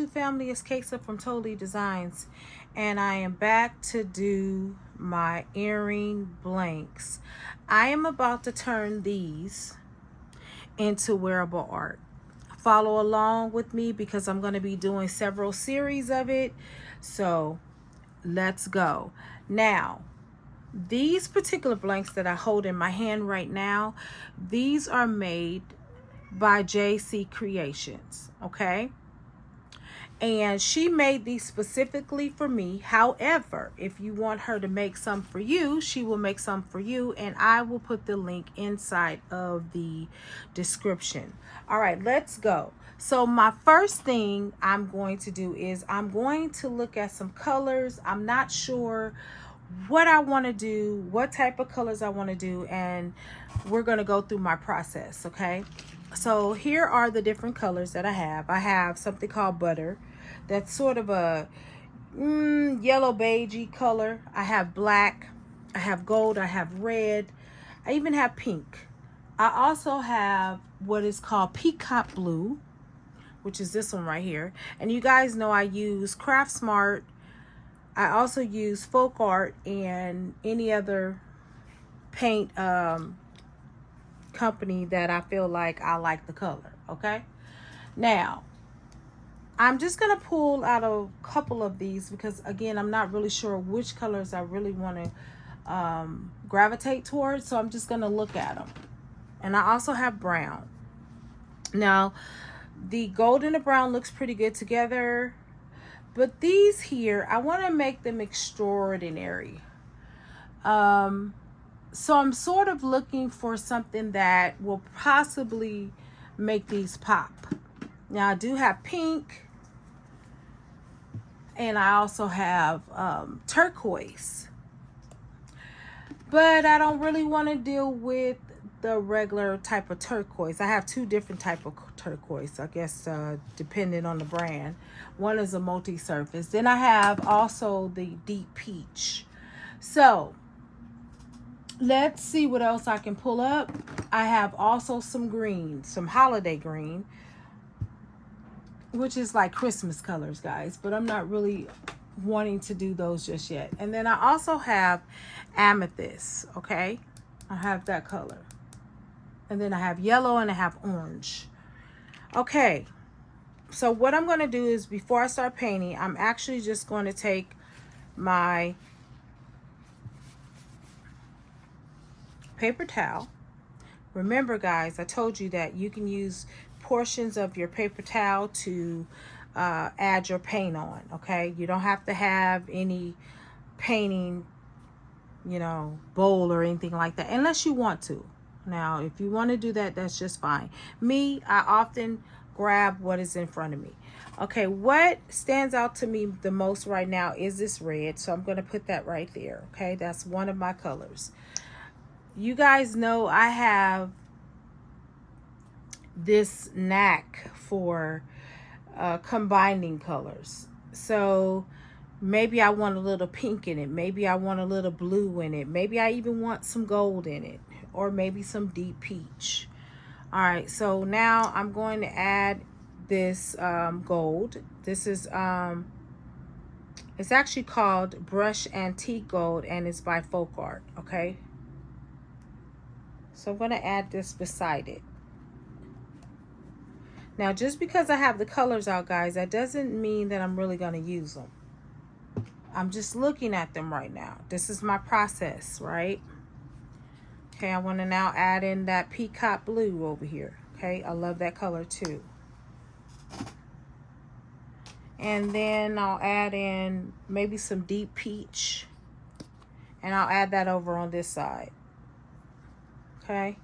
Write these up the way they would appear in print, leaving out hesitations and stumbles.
YouTube family, it's Kesa from Tolee Dezigns, and I am back to do my earring blanks. I am about to turn these into wearable art. Follow along with me because I'm going to be doing several series of it. So let's go. Now, these particular blanks that I hold in my hand right now, these are made by JC Creations, okay? And she made these specifically for me. However, if you want her to make some for you, she will make some for you, and I will put the link inside of the description. All right, let's go. So my first thing I'm going to do is I'm going to look at some colors. I'm not sure what I want to do, what type of colors I want to do, and we're going to go through my process, okay? So here are the different colors that I have. I have something called butter. That's sort of a yellow beigey color. I have black. I have gold. I have red. I even have pink. I also have what is called peacock blue, which is this one right here. And you guys know I use Craft Smart. I also use Folk Art and any other paint company that I feel like I like the color, okay? Now, I'm just going to pull out a couple of these because, again, I'm not really sure which colors I really want to gravitate towards, so I'm just going to look at them. And I also have brown. Now, the gold and the brown looks pretty good together, but these here, I want to make them extraordinary. So I'm sort of looking for something that will possibly make these pop. Now I do have pink, and I also have turquoise, but I don't really want to deal with the regular type of turquoise. I have two different type of turquoise, I guess, depending on the brand. One is a multi-surface. Then I have also the deep peach. So let's see what else I can pull up. I have also some green, some holiday green, which is like Christmas colors, guys, but I'm not really wanting to do those just yet. And then I also have amethyst, okay? I have that color. And then I have yellow and I have orange. Okay, so what I'm going to do is before I start painting, I'm actually just going to take my paper towel. Remember, guys, I told you that you can use portions of your paper towel to add your paint on, okay? You don't have to have any painting, you know, bowl or anything like that unless you want to. Now, if you want to do that, that's just fine. Me, I often grab what is in front of me. Okay, what stands out to me the most right now is this red, so I'm going to put that right there, okay? That's one of my colors. You guys know I have this knack for combining colors. So maybe I want a little pink in it. Maybe I want a little blue in it. Maybe I even want some gold in it. Or maybe some deep peach. All right, so now I'm going to add this gold. This is, it's actually called Brush Antique Gold, and it's by Folk Art, okay? So I'm going to add this beside it. Now, just because I have the colors out, guys, that doesn't mean that I'm really going to use them. I'm just looking at them right now. This is my process, right? Okay, I want to now add in that peacock blue over here. Okay, I love that color too. And then I'll add in maybe some deep peach. And I'll add that over on this side. Okay.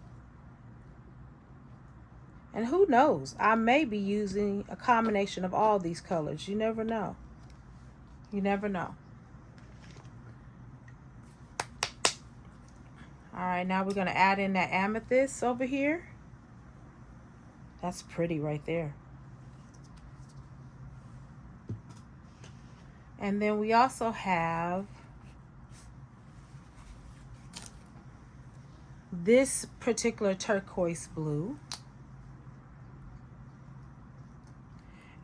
And who knows? I may be using a combination of all these colors. You never know. You never know. All right, now we're going to add in that amethyst over here. That's pretty right there. And then we also have this particular turquoise blue.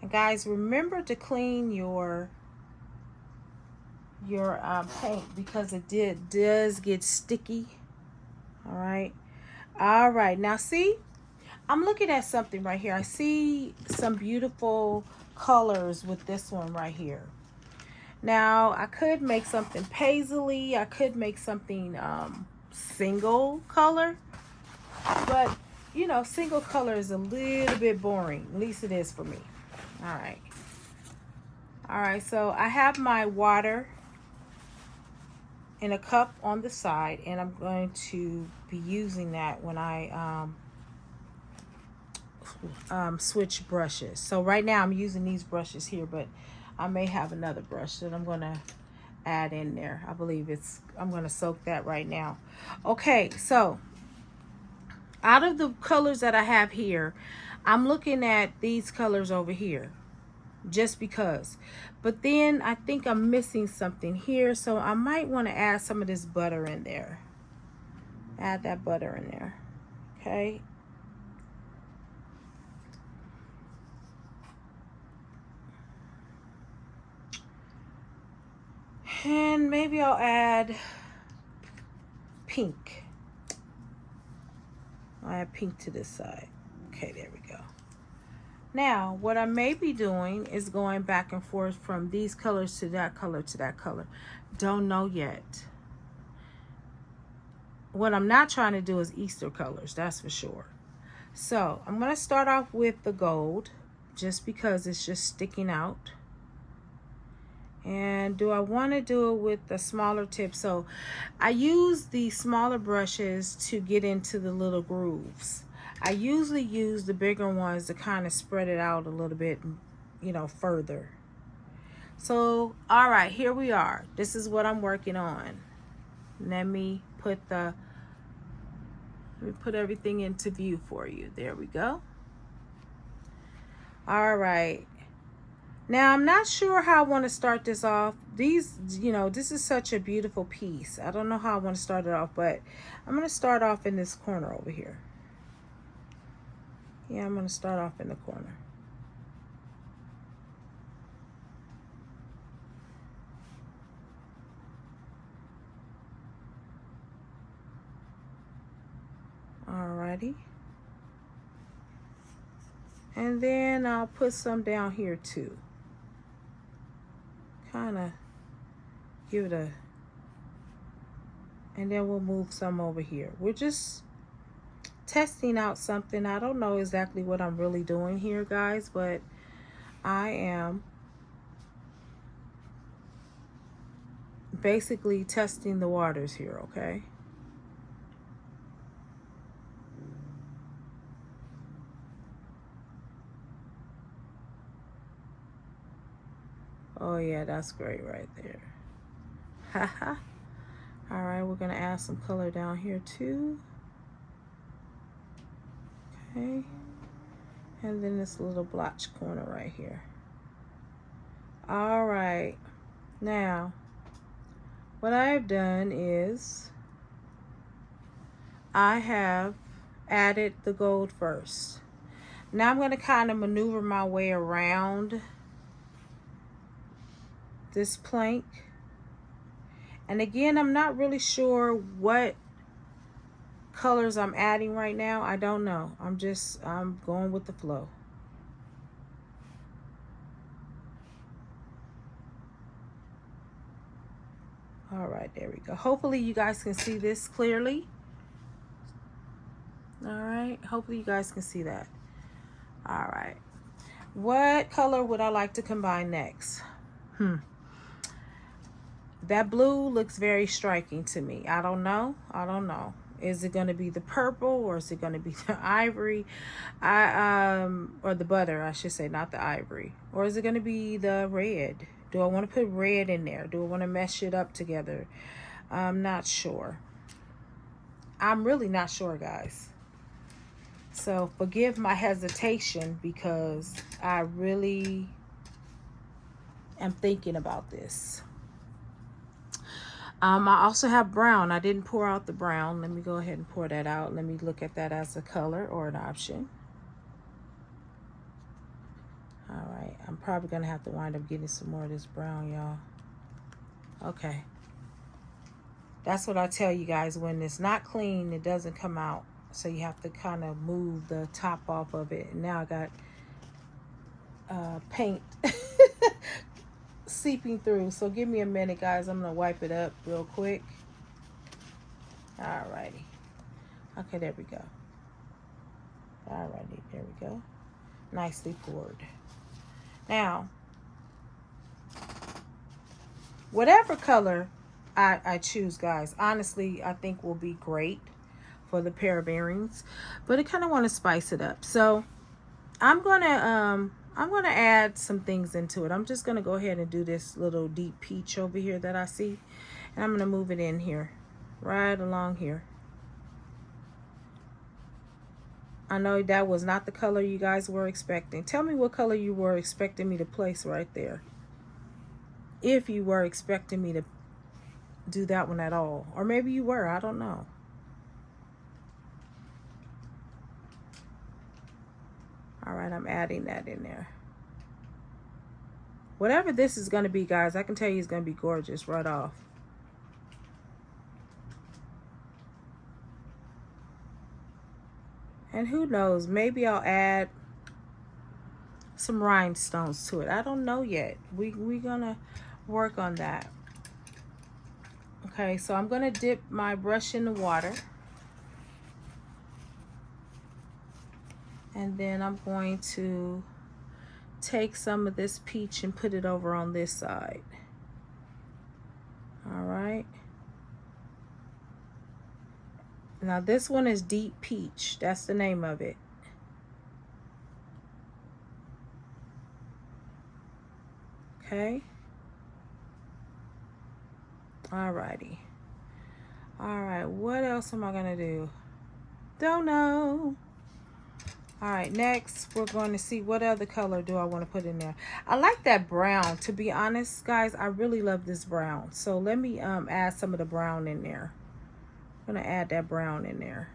And guys, remember to clean your paint, because it does get sticky. All right. All right. Now see, I'm looking at something right here. I see some beautiful colors with this one right here. Now I could make something paisley. I could make something single color, but you know, single color is a little bit boring. At least it is for me. All right. All right. So I have my water in a cup on the side, and I'm going to be using that when I switch brushes. So right now I'm using these brushes here, but I may have another brush that I'm going to add in there. I believe I'm going to soak that right now. Okay, so out of the colors that I have here, I'm looking at these colors over here just because. But then I think I'm missing something here, so I might want to add some of this butter in there. Add that butter in there. Okay. And maybe I'll add pink. I'll add pink to this side. Okay, there we go. Now, what I may be doing is going back and forth from these colors to that color to that color. Don't know yet. What I'm not trying to do is Easter colors, that's for sure. So I'm going to start off with the gold, just because it's just sticking out. And do I want to do it with the smaller tip? So I use the smaller brushes to get into the little grooves. I usually use the bigger ones to kind of spread it out a little bit, you know, further. So, all right, here we are. This is what I'm working on. Let me put everything into view for you. There we go. All right. Now, I'm not sure how I want to start this off. These, you know, this is such a beautiful piece. I don't know how I want to start it off, but I'm going to start off in this corner over here. Yeah, I'm going to start off in the corner. Alrighty. And then I'll put some down here too. Kind of give it a, and then we'll move some over here. We're just testing out something. I don't know exactly what I'm really doing here, guys, but I am basically testing the waters here, okay? Oh yeah, that's great right there. Haha. All right, we're gonna add some color down here too. Okay, and then this little blotch corner right here. All right, now what I've done is I have added the gold first. Now I'm going to kind of maneuver my way around this plank. And again, I'm not really sure what colors I'm adding right now. I don't know. I'm going with the flow. All right, there we go. Hopefully you guys can see this clearly. All right, hopefully you guys can see that. All right, what color would I like to combine next? That blue looks very striking to me. I don't know. Is it going to be the purple, or is it going to be the ivory? Or the butter, I should say, not the ivory. Or is it going to be the red? Do I want to put red in there? Do I want to mesh it up together? I'm not sure. I'm really not sure, guys. So forgive my hesitation, because I really am thinking about this. I also have brown. I didn't pour out the brown. Let me go ahead and pour that out. Let me look at that as a color or an option. All right. right, I'm probably gonna have to wind up getting some more of this brown, y'all. Okay. That's what I tell you guys, when it's not clean, it doesn't come out. So you have to kind of move the top off of it. And now I got paint seeping through. So give me a minute, guys. I'm going to wipe it up real quick. Alrighty. Okay, there we go. Alrighty, there we go. Nicely poured. Now, whatever color I choose, guys, honestly, I think will be great for the pair of earrings, but I kind of want to spice it up. So I'm gonna add some things into it. I'm just gonna go ahead and do this little deep peach over here that I see, and I'm gonna move it in here, right along here. I know that was not the color you guys were expecting. Tell me what color you were expecting me to place right there, if you were expecting me to do that one at all, or maybe you were, I don't know. All right, I'm adding that in there. Whatever this is going to be, guys, I can tell you it's going to be gorgeous right off. And who knows, maybe I'll add some rhinestones to it. I don't know yet. We're going to work on that. Okay, so I'm going to dip my brush in the water. And then I'm going to take some of this peach and put it over on this side. All right. Now this one is Deep Peach. That's the name of it. Okay. Alrighty. All right, what else am I gonna do? Don't know. All right, next we're going to see what other color do I want to put in there. I like that brown, to be honest, guys. I really love this brown. So let me add some of the brown in there. I'm gonna add that brown in there.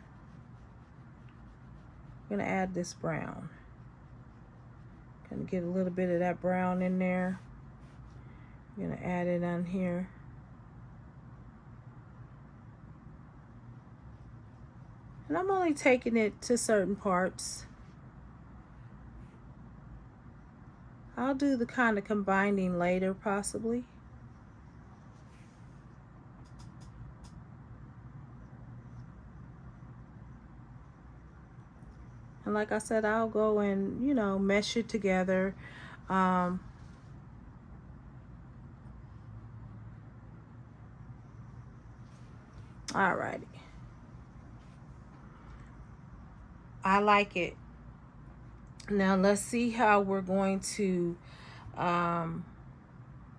I'm gonna add this brown. Gonna get a little bit of that brown in there. I'm gonna add it on here. And I'm only taking it to certain parts. I'll do the kind of combining later, possibly. And like I said, I'll go and, you know, mesh it together. Alrighty. I like it. Now let's see how we're going to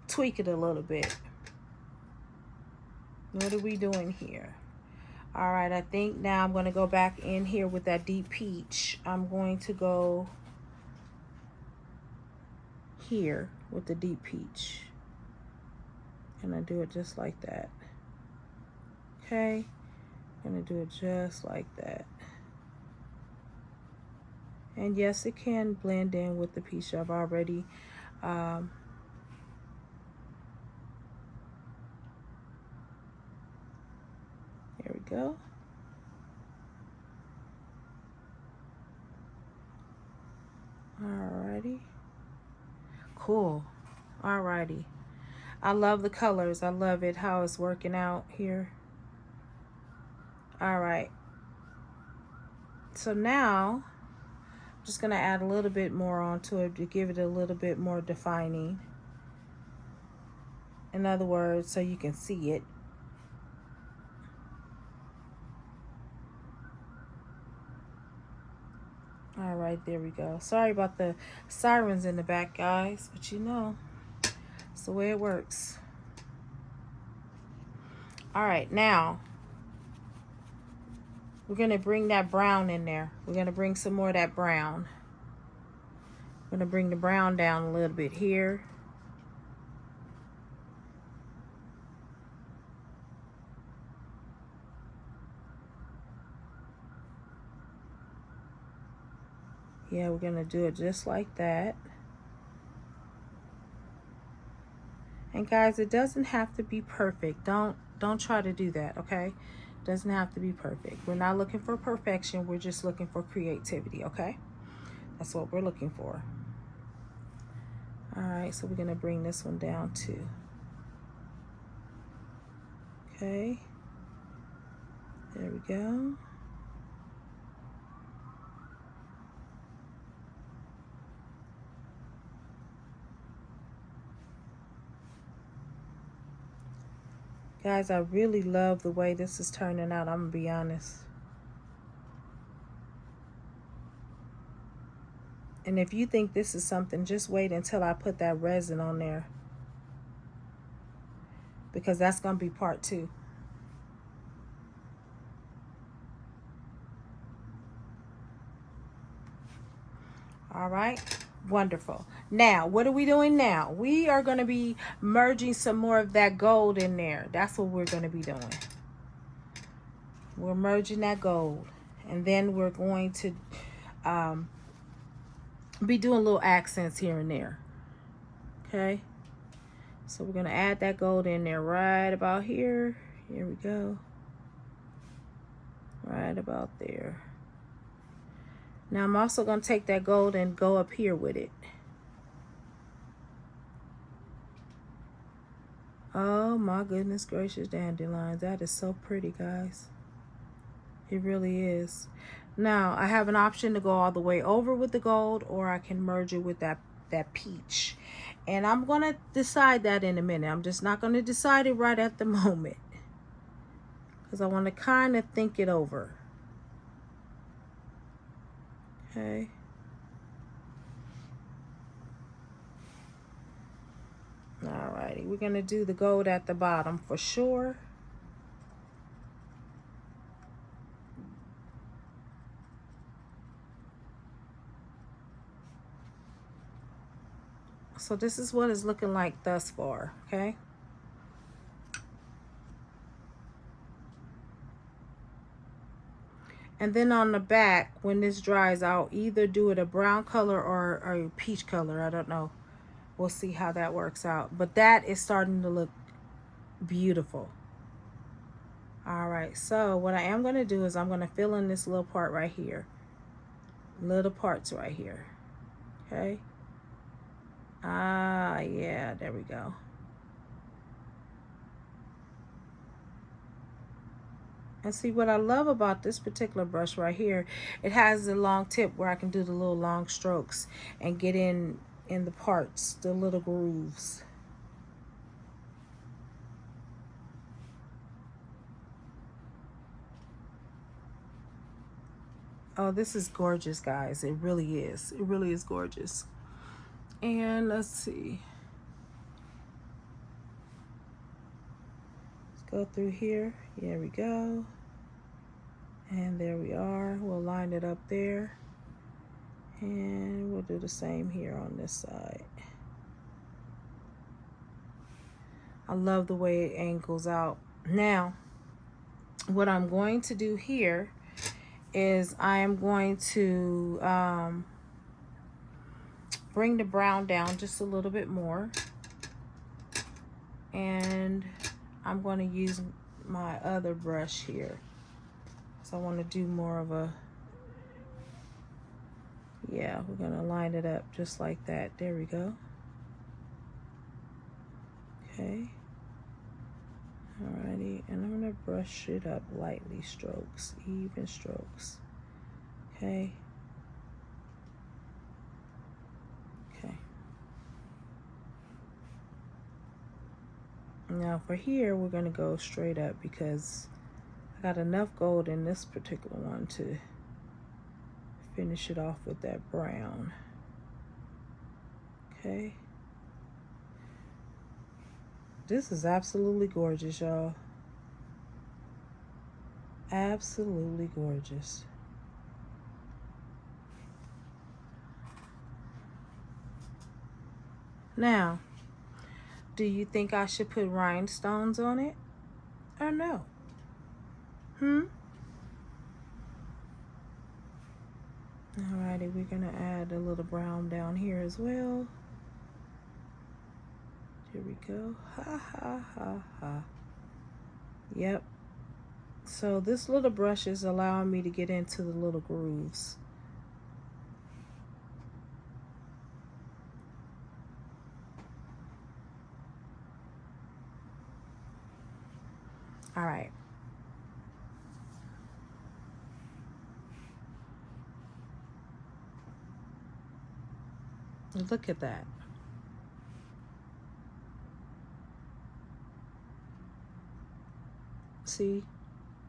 tweak it a little bit. What are we doing here? All right, I think now I'm going to go back in here with that deep peach. I'm going to go here with the deep peach. And I do it just like that. Okay, I'm going to do it just like that. And yes, it can blend in with the peach. I've already there we go. Alrighty. Cool. Alrighty. I love the colors. I love it, how it's working out here. Alright. So now I'm just going to add a little bit more onto it to give it a little bit more defining. In other words, so you can see it. All right, there we go. Sorry about the sirens in the back, guys, but you know, it's the way it works. All right, now we're going to bring that brown in there. We're going to bring some more of that brown. I'm going to bring the brown down a little bit here. Yeah, we're going to do it just like that. And guys, it doesn't have to be perfect. Don't try to do that, okay? Doesn't have to be perfect. We're not looking for perfection. We're just looking for creativity, okay? That's what we're looking for. All right, so we're gonna bring this one down too. Okay, there we go. Guys, I really love the way this is turning out. I'm gonna be honest. And if you think this is something, just wait until I put that resin on there, because that's gonna be part 2. All right, wonderful. Now, what are we doing now? We are going to be merging some more of that gold in there. That's what we're going to be doing. We're merging that gold. And then we're going to be doing little accents here and there. Okay? So we're going to add that gold in there right about here. Here we go. Right about there. Now I'm also going to take that gold and go up here with it. Oh my goodness gracious, dandelions. That is so pretty, guys. It really is. Now I have an option to go all the way over with the gold, or I can merge it with that peach. And I'm going to decide that in a minute. I'm just not going to decide it right at the moment, because I want to kind of think it over. Okay. Alrighty, we're gonna do the gold at the bottom for sure. So this is what it's looking like thus far, okay? And then on the back, when this dries, I'll either do it a brown color or a peach color. I don't know. We'll see how that works out. But that is starting to look beautiful. All right, so what I am going to do is I'm going to fill in this little part right here. Little parts right here. Okay. Ah, yeah, there we go. And see, what I love about this particular brush right here, it has the long tip where I can do the little long strokes and get in the parts, the little grooves. Oh, this is gorgeous, guys. It really is. It really is gorgeous. And let's see. Let's go through here. Here we go. And there we are. We'll line it up there. And we'll do the same here on this side. I love the way it angles out. Now, what I'm going to do here is I am going to bring the brown down just a little bit more. And I'm going to use my other brush here. So I want to do more of a, yeah, we're going to line it up just like that. There we go. Okay. Alrighty, and I'm going to brush it up lightly, strokes, even strokes. Okay. Okay. Now for here, we're going to go straight up because I got enough gold in this particular one to finish it off with that brown. Okay. This is absolutely gorgeous, y'all. Absolutely gorgeous. Now, do you think I should put rhinestones on it or no? Alrighty, we're gonna add a little brown down here as well. Here we go. Ha ha ha ha. Yep. So this little brush is allowing me to get into the little grooves. All right. Look at that. See?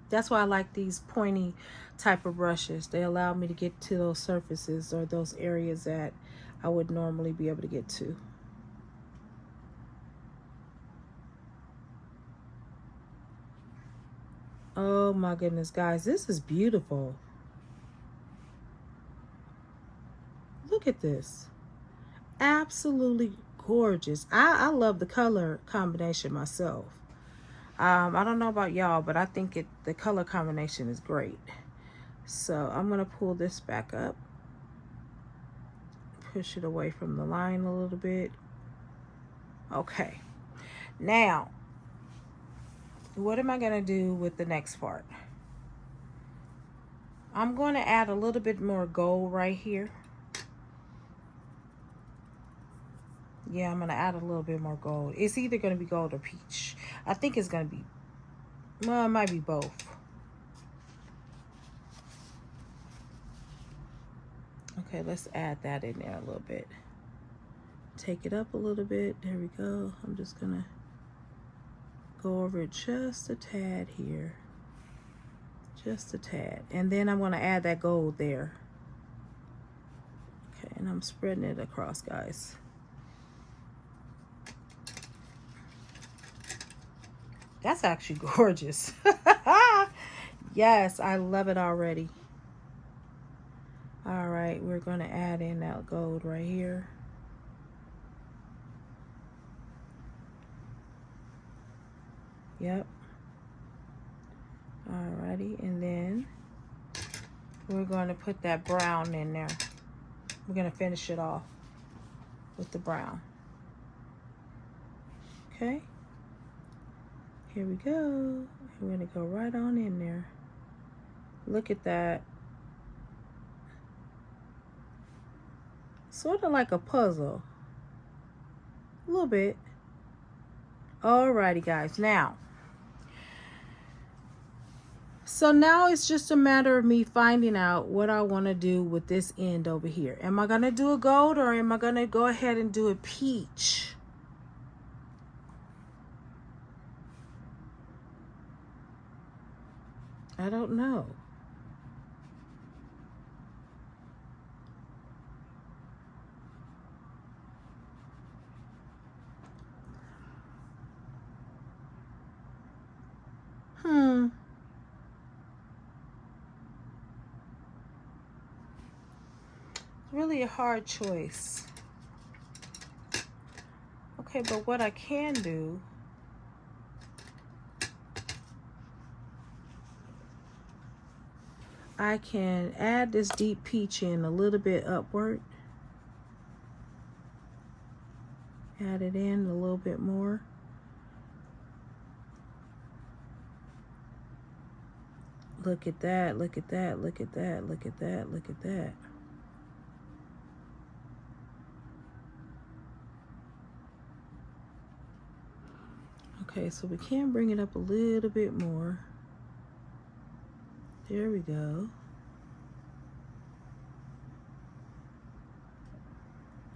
That's why I like these pointy type of brushes. They allow me to get to those surfaces or those areas that I would normally be able to get to. Oh my goodness, guys, this is beautiful. Look at this. Absolutely gorgeous. I love the color combination myself. I don't know about y'all, but I think the color combination is great. So I'm gonna pull this back up, push it away from the line a little bit. Okay, now what am I gonna do with the next part? I'm going to add a little bit more gold right here. Yeah, I'm going to add a little bit more gold. It's either going to be gold or peach. I think it's going to be, well, it might be both. Okay, let's add that in there a little bit. Take it up a little bit. There we go. I'm just going to go over it just a tad here. Just a tad. And then I'm going to add that gold there. Okay, and I'm spreading it across, guys. That's actually gorgeous. Yes, I love it already. All right, we're going to add in that gold right here. Yep. Alrighty, and then we're going to put that brown in there. We're going to finish it off with the brown. Okay. Here we go. We're going to go right on in there. Look at that. Sort of like a puzzle. A little bit. Alrighty, guys. Now, so now it's just a matter of me finding out what I want to do with this end over here. Am I going to do a gold or am I going to go ahead and do a peach? I don't know. Really a hard choice. Okay, but what I can do, I can add this deep peach in a little bit upward. Add it in a little bit more. Look at that, look at that, look at that, look at that, look at that. Okay, so we can bring it up a little bit more. There we go.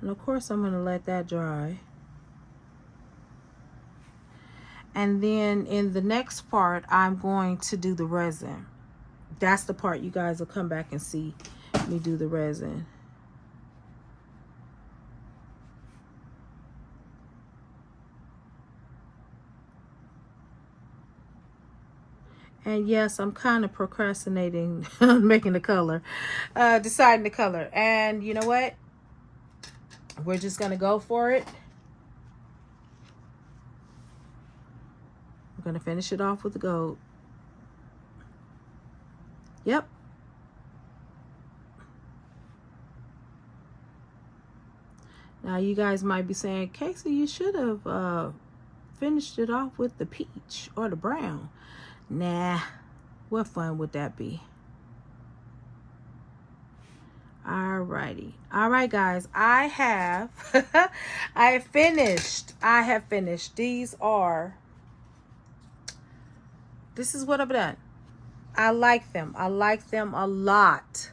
And of course I'm going to let that dry. And then in the next part, I'm going to do the resin. That's the part you guys will come back and see me do the resin. And yes, I'm kind of procrastinating on making the color, deciding the color. And you know what? We're just going to go for it. We're going to finish it off with the gold. Yep. Now you guys might be saying, Casey, you should have finished it off with the peach or the brown. Nah, what fun would that be? Alrighty. All right, guys, I have I have finished. This is what I've done. I like them. I like them a lot.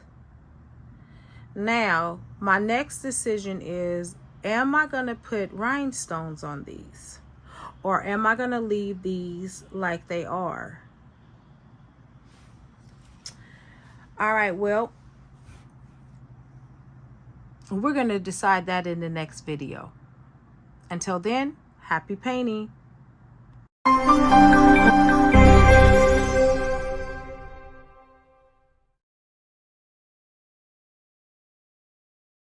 Now, my next decision is, am I going to put rhinestones on these? Or am I going to leave these like they are? All right, well, we're going to decide that in the next video. Until then, happy painting.